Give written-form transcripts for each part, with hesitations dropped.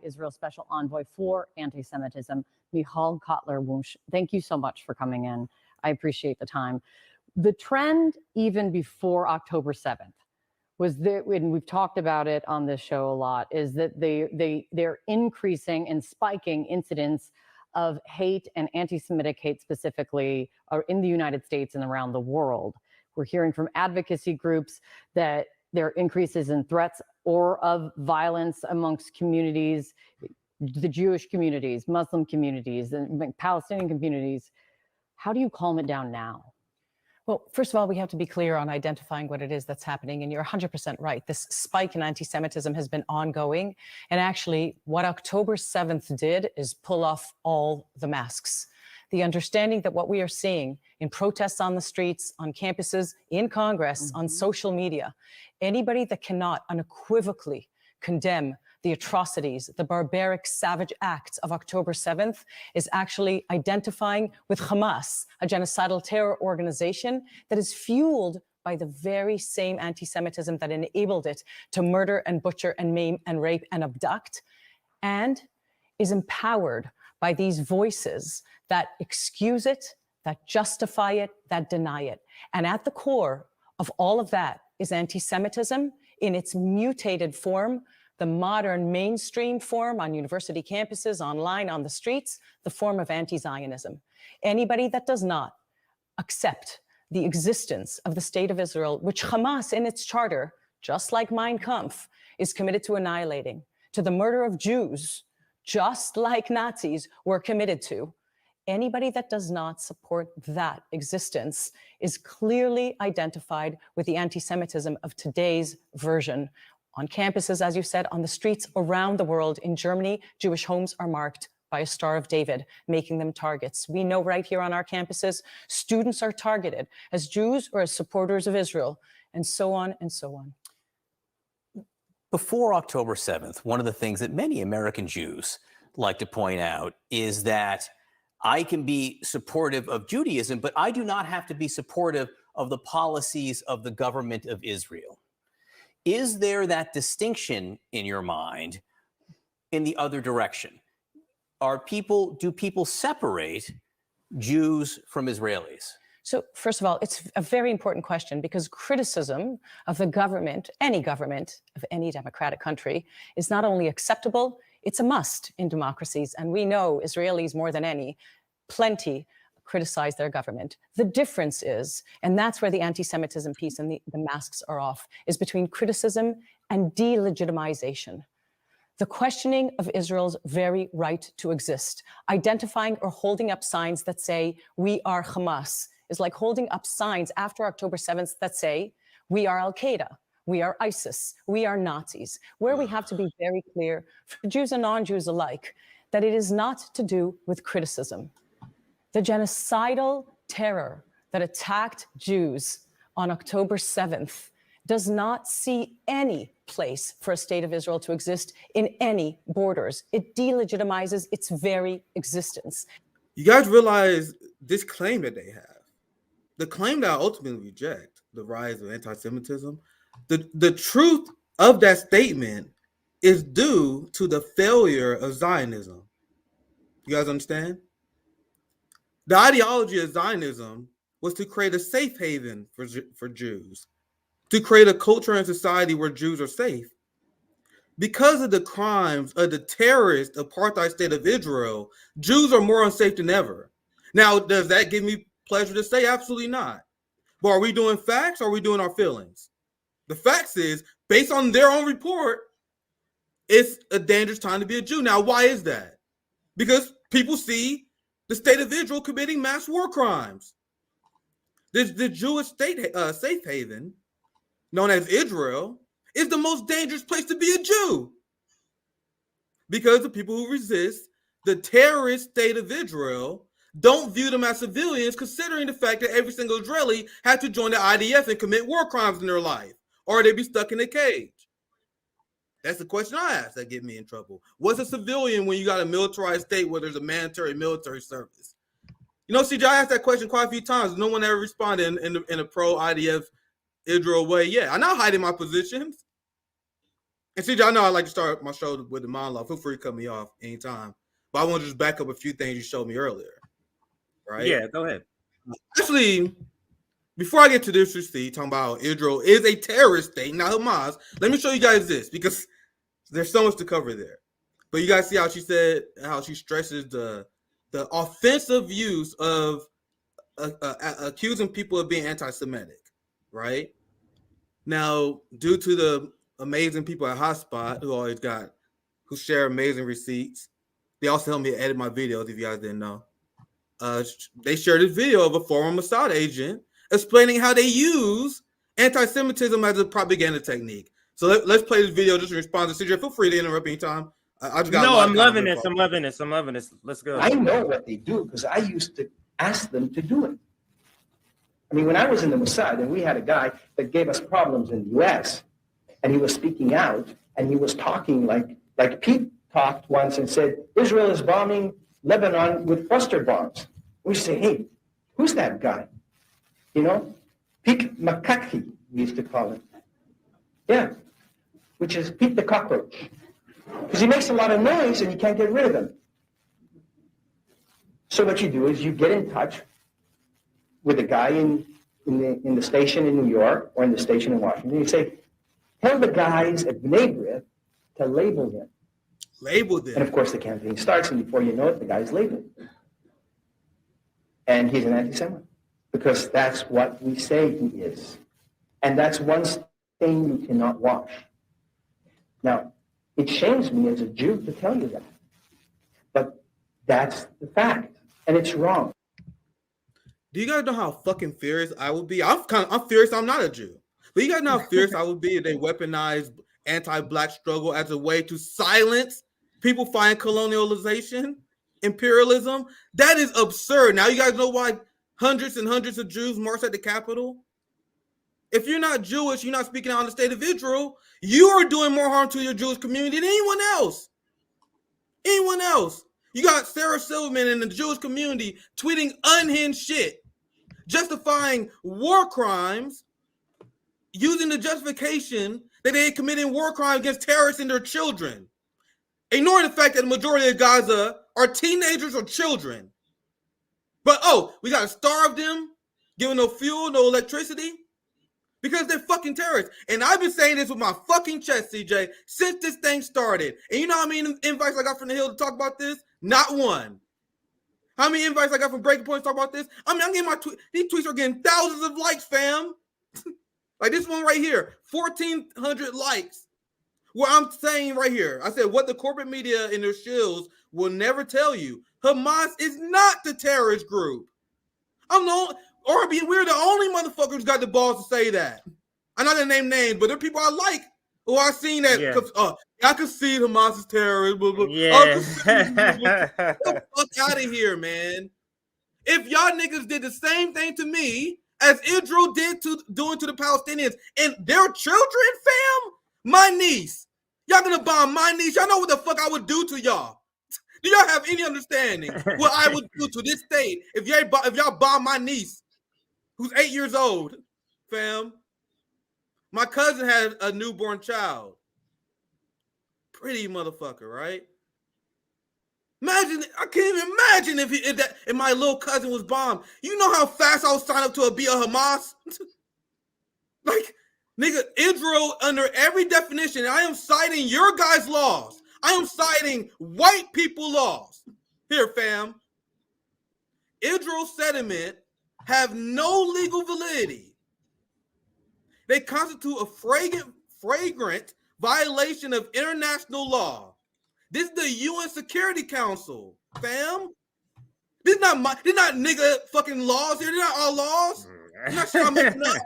Israel's Special Envoy for Anti-Semitism, Michal Kotler-Wunsch. Thank you so much for coming in. I appreciate the time. The trend, even before October 7th, was that, and we've talked about it on this show a lot, is that they're increasing and spiking incidents of hate and anti-Semitic hate specifically in the United States and around the world. We're hearing from advocacy groups that there are increases in threats or of violence amongst communities, the Jewish communities, Muslim communities, and Palestinian communities. How do you calm it down now? Well, first of all, we have to be clear on identifying what it is that's happening. And you're 100% right. This spike in anti-Semitism has been ongoing. And actually, what October 7th did is pull off all the masks. The understanding that what we are seeing in protests on the streets, on campuses, in Congress, on social media, anybody that cannot unequivocally condemn the atrocities, the barbaric, savage acts of October 7th is actually identifying with Hamas, a genocidal terror organization that is fueled by the very same anti-Semitism that enabled it to murder and butcher and maim and rape and abduct, and is empowered by these voices that excuse it, that justify it, that deny it. And at the core of all of that is anti-Semitism in its mutated form, the modern mainstream form on university campuses, online, on the streets, the form of anti-Zionism. Anybody that does not accept the existence of the state of Israel, which Hamas in its charter, just like Mein Kampf, is committed to annihilating, to the murder of Jews, just like Nazis were committed to, anybody that does not support that existence is clearly identified with the anti-Semitism of today's version. On campuses, as you said, on the streets around the world. In Germany, Jewish homes are marked by a Star of David, making them targets. We know right here on our campuses, students are targeted as Jews or as supporters of Israel, and so on and so on. Before October 7th, one of the things that many American Jews like to point out is that I can be supportive of Judaism, but I do not have to be supportive of the policies of the government of Israel. Is there that distinction in your mind in the other direction? Do people separate Jews from Israelis? So first of all, it's a very important question because criticism of the government, any government of any democratic country, is not only acceptable, it's a must in democracies. And we know Israelis more than any, plenty criticize their government. The difference is, and that's where the anti-Semitism piece and the masks are off, is between criticism and delegitimization. The questioning of Israel's very right to exist, identifying or holding up signs that say, we are Hamas, is like holding up signs after October 7th that say, we are Al-Qaeda, we are ISIS, we are Nazis, where we have to be very clear for Jews and non-Jews alike, that it is not to do with criticism. The genocidal terror that attacked Jews on October 7th does not see any place for a state of Israel to exist in any borders. It delegitimizes its very existence. You guys realize this claim that they have, the claim that I ultimately reject, the rise of anti-Semitism, the truth of that statement is due to the failure of Zionism. You guys understand? The ideology of Zionism was to create a safe haven for Jews, to create a culture and society where Jews are safe. Because of the crimes of the terrorist apartheid state of Israel, Jews are more unsafe than ever. Now, does that give me pleasure to say? Absolutely not. But are we doing facts or are we doing our feelings? The facts is, based on their own report, it's a dangerous time to be a Jew. Now, why is that? Because people see the state of Israel committing mass war crimes. The Jewish state safe haven, known as Israel, is the most dangerous place to be a Jew. Because the people who resist the terrorist state of Israel don't view them as civilians, considering the fact that every single Israeli had to join the IDF and commit war crimes in their life, or they'd be stuck in a cage. That's the question I ask that get me in trouble. What's a civilian when you got a militarized state where there's a mandatory military service? You know, CJ, I asked that question quite a few times. No one ever responded in a pro-IDF Israel way yet. I'm not hiding my positions. And CJ, I know I like to start my show with the monologue. Feel free to cut me off anytime. But I want to just back up a few things you showed me earlier. Right? Yeah, go ahead. Actually, before I get to this receipt, talking about how Israel is a terrorist state, not Hamas, let me show you guys this because there's so much to cover there. But you guys see how she said, how she stresses the offensive use of accusing people of being anti-Semitic, right? Now, due to the amazing people at Hotspot who share amazing receipts, they also help me edit my videos, if you guys didn't know. They shared this video of a former Mossad agent explaining how they use anti-Semitism as a propaganda technique. So let's play this video just in response to CJ. Feel free to interrupt anytime. I'm loving this. I'm loving this. I'm loving this. Let's go. I know what they do because I used to ask them to do it. I mean, when I was in the Mossad and we had a guy that gave us problems in the U.S. and he was speaking out and he was talking like Pete talked once and said, Israel is bombing Lebanon with cluster bombs. We say, hey, who's that guy? You know, Pete McCarthy, we used to call him. Yeah, which is Pete the cockroach. Because he makes a lot of noise and you can't get rid of him. So what you do is you get in touch with a guy in the station in New York or in the station in Washington. You say, tell the guys at B'nai B'rith to label him. Label them. And of course the campaign starts, and before you know it, the guy's labeled. And he's an anti-Semite. Because that's what we say he is. And that's one stain you cannot wash. Now, it shames me as a Jew to tell you that. But that's the fact. And it's wrong. Do you guys know how fucking furious I would be? I'm furious I'm not a Jew. But you guys know how furious I would be if they weaponized anti-Black struggle as a way to silence people fighting colonialization, imperialism? That is absurd. Now you guys know why hundreds and hundreds of Jews marched at the Capitol? If you're not Jewish, you're not speaking out on the state of Israel, you are doing more harm to your Jewish community than anyone else. Anyone else. You got Sarah Silverman in the Jewish community tweeting unhinged shit, justifying war crimes, using the justification that they had committed war crimes against terrorists and their children, ignoring the fact that the majority of Gaza are teenagers or children. But, we got to starve them, give them no fuel, no electricity, because they're fucking terrorists. And I've been saying this with my fucking chest, CJ, since this thing started. And you know how many invites I got from the Hill to talk about this? Not one. How many invites I got from Breaking Point to talk about this? I mean, I'm getting these tweets are getting thousands of likes, fam. Like this one right here, 1,400 likes. Where I'm saying right here, I said what the corporate media and their shills will never tell you. Hamas is not the terrorist group. I'm no RBN. We're the only motherfuckers who's got the balls to say that. I'm not gonna name names, but there are people I like who I've seen that. Yeah. I can see Hamas is terrorist. Blah, blah. Yeah. Get the fuck out of here, man. If y'all niggas did the same thing to me as Israel doing to the Palestinians and their children, fam, my niece, y'all gonna bomb my niece. Y'all know what the fuck I would do to y'all. Do y'all have any understanding what I would do to this state if y'all bomb my niece, who's 8 years old, fam? My cousin had a newborn child. Pretty motherfucker, right? Imagine, I can't even imagine if my little cousin was bombed. You know how fast I would sign up to be a Hamas? Like, nigga, Israel, under every definition, I am citing your guys' laws. I am citing white people laws. Here, fam. Israel's settlement have no legal validity. They constitute a flagrant violation of international law. This is the UN Security Council, fam. This is not nigga fucking laws here. They're not all laws. I'm not sure I'm making up.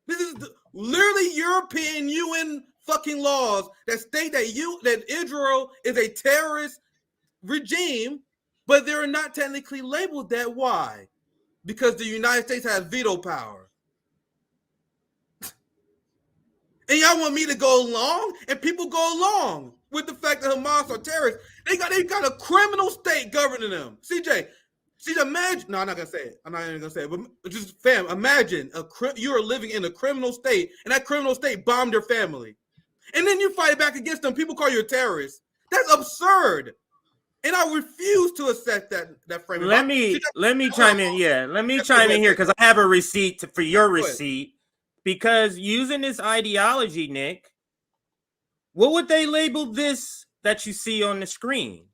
This is literally European UN fucking laws that state that Israel is a terrorist regime, but they're not technically labeled that. Why? Because the United States has veto power. And y'all want me to go along? And people go along with the fact that Hamas are terrorists. They got a criminal state governing them. CJ, imagine. No, I'm not gonna say it. I'm not even gonna say it. But just, fam, imagine you are living in a criminal state, and that criminal state bombed your family. and then you fight back against them. People call you a terrorist. That's absurd. And I refuse to accept that frame. Let me chime in. Yeah, let me chime in here because I have a receipt for your receipt. Because using this ideology, Nick, what would they label this that you see on the screen?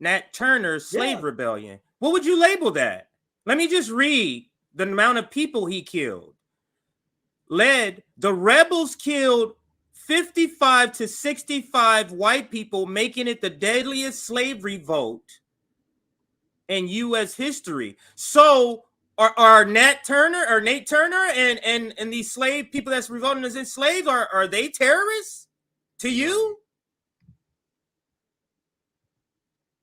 Nat Turner's slave rebellion. What would you label that? Let me just read the amount of people he killed. The rebels killed 55 to 65 white people, making it the deadliest slave revolt in U.S. history. So are Nate Turner and these slave people that's revolting as enslaved, are they terrorists to you?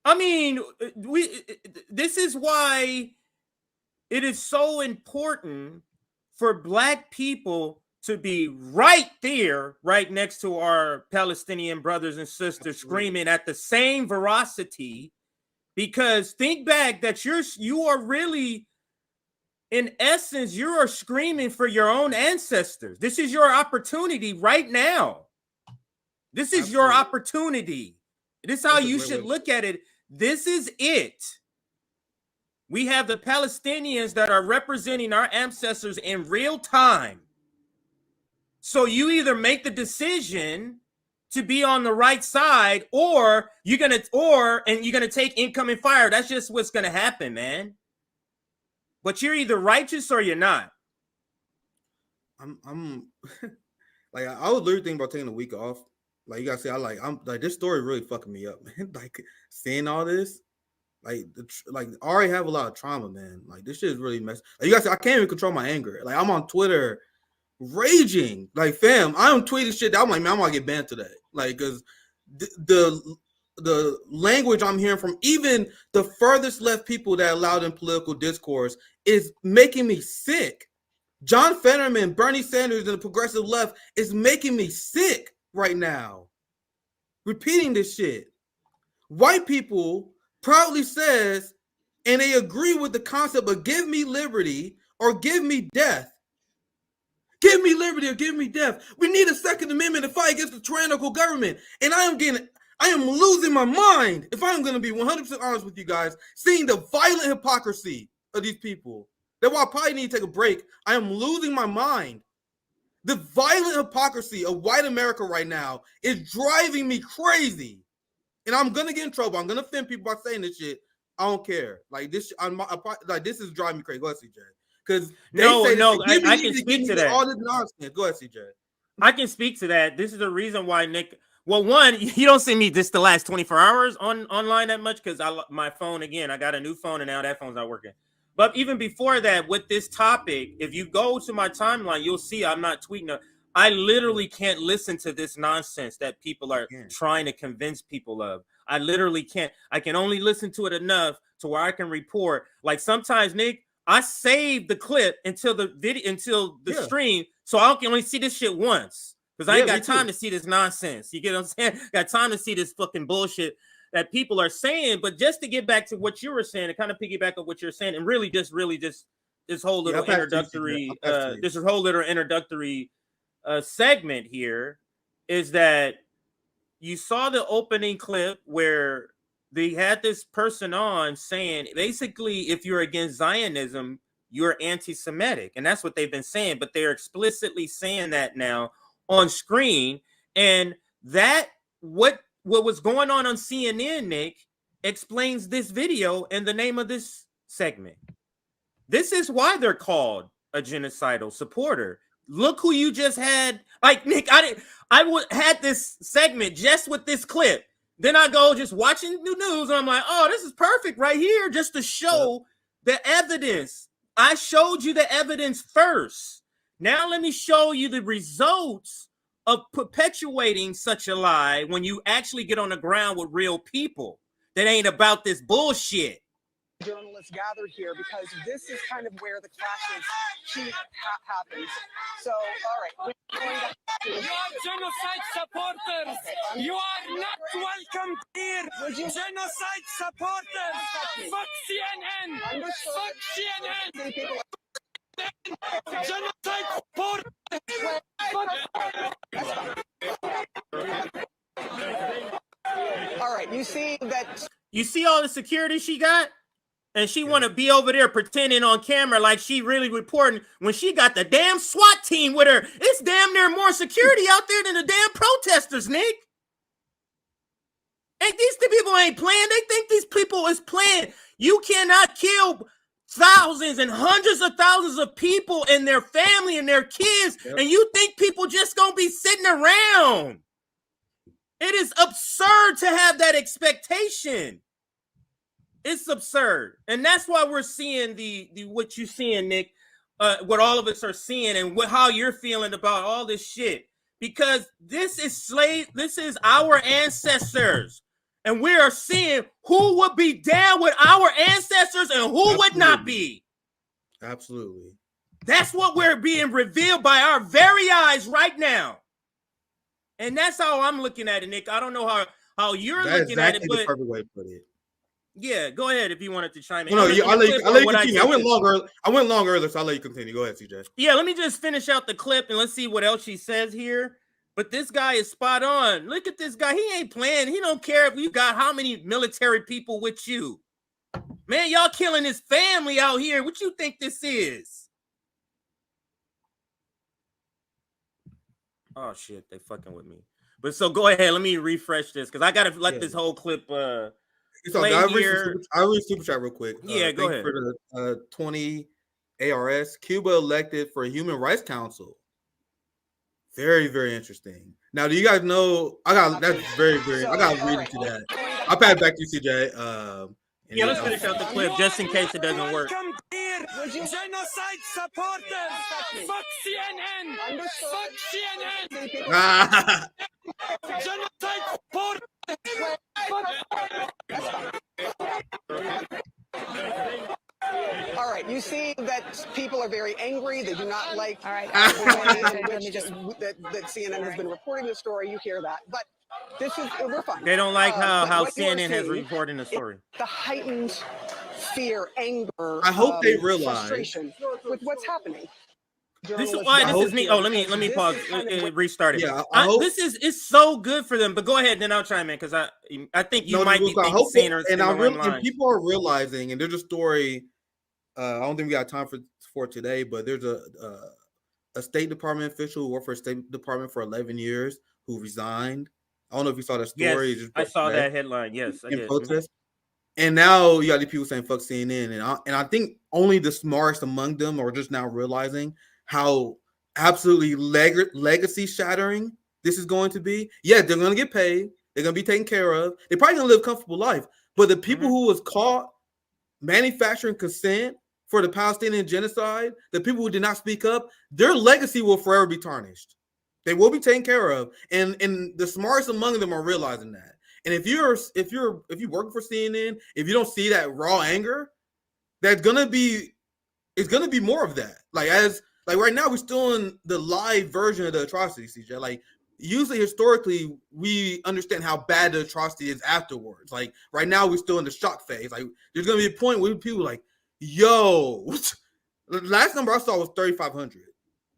I mean, this is why it is so important for Black people to be right there, right next to our Palestinian brothers and sisters, screaming at the same veracity. Because think back that you are really, in essence, you are screaming for your own ancestors. This is your opportunity right now. This is your opportunity. This is how you should look at it. This is it. We have the Palestinians that are representing our ancestors in real time. So you either make the decision to be on the right side, or you're gonna take incoming fire. That's just what's gonna happen, man. But you're either righteous or you're not. I'm like, I was literally thinking about taking a week off. Like, you gotta say, I'm like, this story really fucking me up, man. Like, seeing all this, I already have a lot of trauma, man. Like, this shit is really messed. Like, you guys say, I can't even control my anger. Like, I'm on Twitter raging. Like, fam, I'm tweeting shit that I'm like, man, I'm gonna get banned today. Like, because the language I'm hearing from even the furthest left people that allowed in political discourse is making me sick. John Fetterman, Bernie Sanders, and the progressive left is making me sick right now. Repeating this shit. White people proudly says, and they agree with the concept of give me liberty or give me death. Give me liberty or give me death. We need a Second Amendment to fight against the tyrannical government. And I am losing my mind, if I'm going to be 100% honest with you guys, seeing the violent hypocrisy of these people. That's why I probably need to take a break. I am losing my mind. The violent hypocrisy of white America right now is driving me crazy. And I'm going to get in trouble. I'm going to offend people by saying this shit. I don't care. Like, this this is driving me crazy. Go ahead, CJ. Because I can speak to that. All this nonsense. Go ahead, CJ. I can speak to that. This is the reason why Nick. Well, one, you don't see me just the last 24 hours online that much because my phone, again, I got a new phone and now that phone's not working. But even before that, with this topic, if you go to my timeline, you'll see I'm not tweeting. I literally can't listen to this nonsense that people are trying to convince people of. I literally can't. I can only listen to it enough to where I can report. Like sometimes, Nick, I save the clip until the stream, so I can only see this shit once because I ain't got time to see this nonsense. You get what I'm saying? Got time to see this fucking bullshit that people are saying. But just to get back to what you were saying, to kind of piggyback on what you're saying, and really just this whole little introductory segment here is that you saw the opening clip where they had this person on saying basically if you're against Zionism, you're anti-Semitic. And that's what they've been saying, but they're explicitly saying that now on screen. And that what was going on CNN, Nick, explains this video and the name of this segment. This is why they're called a genocidal supporter. Look who you just had. Like, Nick, I had this segment just with this clip. Then I go just watching the news, and I'm like, oh, this is perfect right here just to show the evidence. I showed you the evidence first. Now let me show you the results of perpetuating such a lie when you actually get on the ground with real people that ain't about this bullshit. Journalists gathered here because this is kind of where the clashes happens. So, all right. You are genocide supporters. You are not welcome here. Genocide supporters. Fuck CNN. Fuck CNN. Genocide supporters. You see all the security she got? And she want to be over there pretending on camera like she really reporting when she got the damn SWAT team with her. It's damn near more security out there than the damn protesters, Nick. And these people ain't playing. They think these people is playing. You cannot kill thousands and hundreds of thousands of people and their family and their kids, and you think people just gonna be sitting around. It is absurd to have that expectation. It's absurd. And that's why we're seeing the what you're seeing, Nick, what all of us are seeing, and how you're feeling about all this shit. Because this is our ancestors. And we are seeing who would be down with our ancestors and who would not be. Absolutely. That's what we're being revealed by our very eyes right now. And that's how I'm looking at it, Nick. I don't know how you're looking at it, but the perfect way to put it. Yeah, go ahead if you wanted to chime in. No, I'll let you continue. I went long earlier, so I'll let you continue. Go ahead, CJ. Yeah, let me just finish out the clip and let's see what else she says here. But this guy is spot on. Look at this guy. He ain't playing. He don't care if you got how many military people with you. Man, y'all killing his family out here. What you think this is? Oh, shit. They fucking with me. But so go ahead. Let me refresh this because I got to let this whole clip play here. I'll read super chat real quick. Yeah, go ahead. For the 20 ARS, Cuba elected for a Human Rights Council. Very, very interesting. Now, do you guys know? That's very, very. I got to read into that. I'll pass it back to you, CJ. Yeah, let's finish out the clip just in case it doesn't work. Genocide supporters! Fuck CNN! Fuck CNN! Genocide supporters! All right, you see that people are very angry. They do not like All right. that CNN has been reporting the story. You hear that, but we're fine. They don't like how what you are CNN has seeing reported the story. The heightened fear, anger. I hope they realize frustration with what's happening. This is why this is me. Oh, let me pause. Restart it. Yeah, it's so good for them. But go ahead, then I'll chime in because I think you might be seeing her. And people are realizing, and there's a story. I don't think we got time for today, but there's a State Department official who worked for a State Department for 11 years who resigned. I don't know if you saw that story. Yes, I saw that headline. Yes, I did. Protest. And now you got these people saying "fuck CNN," and I think only the smartest among them are just now realizing how absolutely legacy shattering this is going to be. Yeah, they're going to get paid. They're going to be taken care of. They're probably going to live a comfortable life. But the people who was caught manufacturing consent for the Palestinian genocide, the people who did not speak up, their legacy will forever be tarnished. They will be taken care of, and the smartest among them are realizing that. And if you're working for CNN, if you don't see that raw anger, it's gonna be more of that. Like right now, we're still in the live version of the atrocity, CJ. Like usually, historically, we understand how bad the atrocity is afterwards. Like right now, we're still in the shock phase. Like there's gonna be a point where people are like, "Yo," the last number I saw was 3,500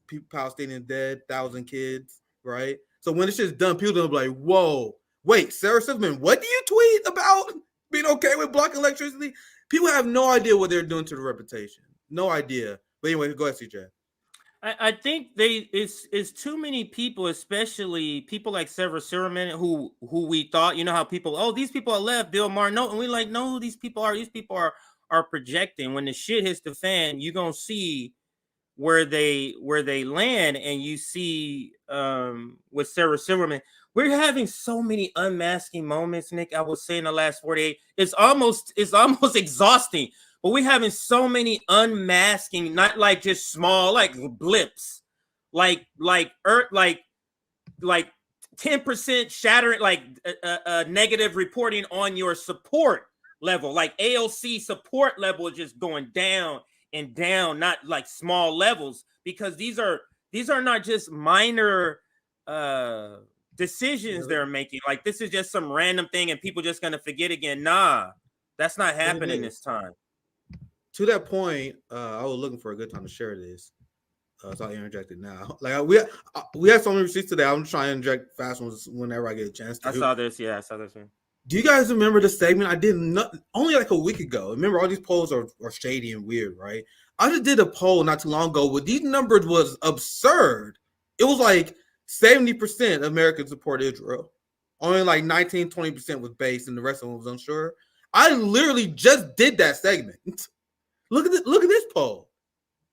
people, Palestinians dead, 1,000 kids, right? So when this shit's done, people are gonna be like, "Whoa, wait, Sarah Silverman, what do you tweet about being okay with blocking electricity?" People have no idea what they're doing to the reputation, no idea. But anyway, go ahead, CJ. I think it's too many people, especially people like Sarah Silverman, who we thought, you know how people, these people are left, Bill Maher, no, and we like, no, these people are projecting. When the shit hits the fan, you're gonna see where they land, and you see with Sarah Silverman, we're having so many unmasking moments, Nick. I was saying the last 48, it's almost exhausting. But we're having so many unmasking, not like just small, like blips, like 10% shattering, like negative reporting on your support level, like AOC support level, just going down and down, not like small levels, because these are not just minor decisions they're making. Like this is just some random thing, and people just gonna forget again. Nah, that's not happening this time. To that point, I was looking for a good time to share this, so I'll interject it now. Like we had so many receipts today. I'm trying to inject fast ones whenever I get a chance to. I saw this. Yeah, I saw this one. Do you guys remember the segment I did only like a week ago? Remember, all these polls are shady and weird, right? I just did a poll not too long ago where these numbers was absurd. It was like 70% Americans support Israel. Only like 19, 20% was based, and the rest of them was unsure. I literally just did that segment. Look at this poll,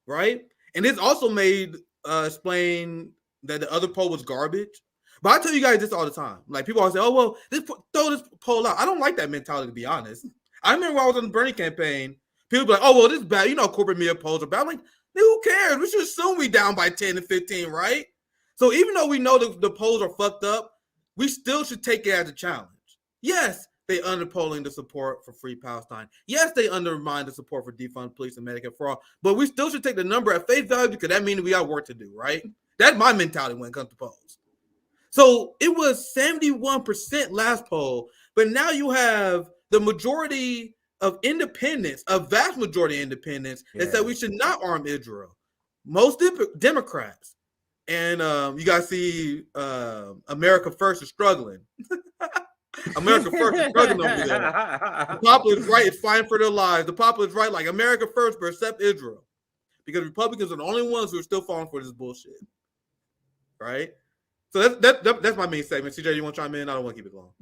right? And this also made explain that the other poll was garbage. But I tell you guys this all the time. Like, people always say, "Oh, well, throw this poll out." I don't like that mentality, to be honest. I remember when I was on the Bernie campaign, people be like, "Oh, well, this is bad. You know, corporate media polls are bad." I'm like, who cares? We should assume we down by 10 to 15, right? So even though we know the polls are fucked up, we still should take it as a challenge. Yes, they underpolling the support for Free Palestine. Yes, they undermine the support for defund police and Medicare for all. But we still should take the number at face value, because that means we got work to do, right? That's my mentality when it comes to polls. So it was 71% last poll, but now you have the majority of independents, a vast majority of independents, that said we should not arm Israel. Most Democrats. And you guys see America First is struggling. America First is struggling over there. The populist right is fighting for their lives. The populist right, like, America First, but accept Israel. Because Republicans are the only ones who are still falling for this bullshit. Right? So that's my main segment. CJ, you want to chime in? I don't want to keep it long.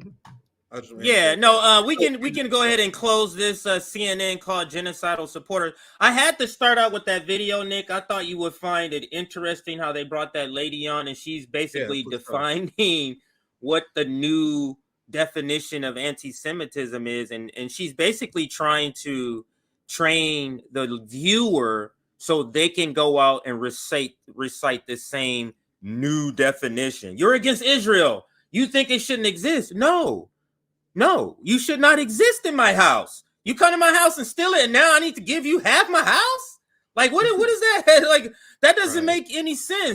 Yeah, no, we can go ahead and close this CNN called Genocidal Supporters. I had to start out with that video, Nick. I thought you would find it interesting how they brought that lady on, and she's basically defining what the new definition of anti-Semitism is, and she's basically trying to train the viewer so they can go out and recite the same new definition. You're against Israel. You think it shouldn't exist? No, you should not exist in my house. You come to my house and steal it, and now I need to give you half my house? Like, what is that? Like, that doesn't make any sense.